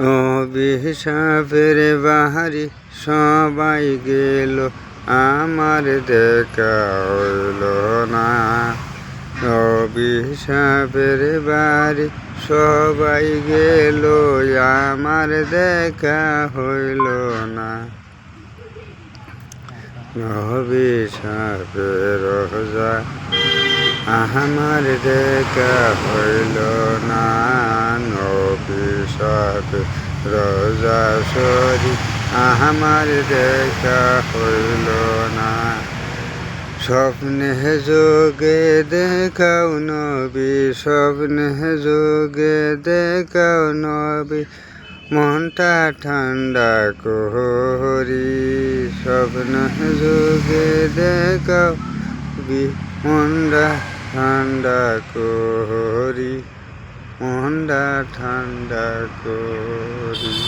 অভিশাপের বাহারি সবাই গেল, আমার দেখা হইল না। অভিশাপের বাড়ি সবাই গেল, আমার দেখা হইল না। অভিশাপের রোজা আমার দেখা হইল না। অভিশাপের রোজা সরি আমার দেখা হইল না। স্বপ্নে যোগে দেখাও নবী, স্বপ্নে যোগে দেখাও নবী, মনটা ঠান্ডা করি। স্বপ্নে যোগে দেখাও নবী, মনটা ঠান্ডা করি, মনটা ঠান্ডা করি।